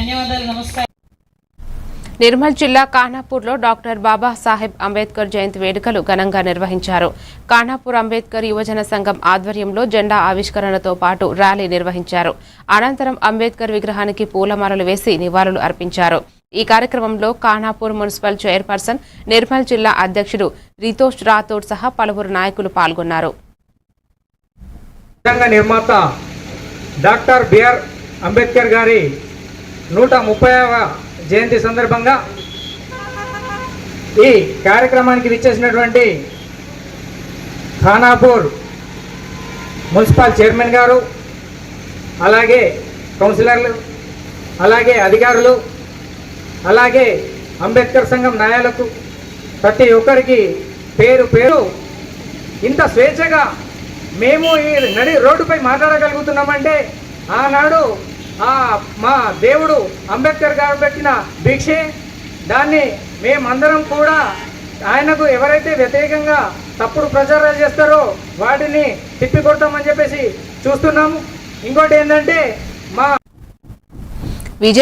ధన్యవాదాలు. నమస్కారం. నిర్మల్ జిల్లా ఖానాపూర్లో డాక్టర్ బాబాసాహెబ్ అంబేద్కర్ జయంతి వేడుకలు ఘనంగా నిర్వహించారు. ఖానాపూర్ అంబేద్కర్ యువజన సంఘం ఆధ్వర్యంలో జెండా ఆవిష్కరణతో పాటు ర్యాలీ నిర్వహించారు. అనంతరం అంబేద్కర్ విగ్రహానికి పూలమాలలు వేసి నివాళులు అర్పించారు. ఈ కార్యక్రమంలో ఖానాపూర్ మున్సిపల్ చైర్పర్సన్, నిర్మల్ జిల్లా అధ్యక్షుడు రితోష్ రాథోడ్ సహా పలువురు నాయకులు పాల్గొన్నారు. నిర్మాత డాక్టర్ బిఆర్ అంబేద్కర్ గారి 130వ జయంతి సందర్భంగా ఈ కార్యక్రమానికి విచ్చేసినటువంటి ఖానాపూర్ మున్సిపల్ చైర్మన్ గారు, అలాగే కౌన్సిలర్లు, అలాగే అధికారులు, అలాగే అంబేద్కర్ సంఘం నాయకులకు ప్రతి ఒక్కరికి పేరు పేరు ఇంత స్వేచ్ఛగా మేము ఈ రోడ్డుపై మాట్లాడగలుగుతున్నామంటే ఆనాడు మా దేవుడు అంబేద్కర్ గారు పెట్టిన భిక్షే. దాన్ని మేమందరం కూడా ఆయనకు ఎవరైతే వ్యతిరేకంగా తప్పుడు ప్రచారాలు చేస్తారో వాటిని తిప్పికొడతామని చెప్పేసి చూస్తున్నాము. ఇంకోటి ఏంటంటే మా